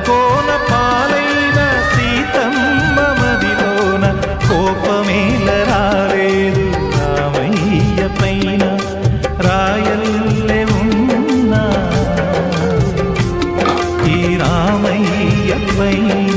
కోన పాలైన సీతమ్మ మదిలోన కోపమేల రాలేదు రామయ్య పైన రాయల్లే ఉన్నా ఈ రామయ్య పైన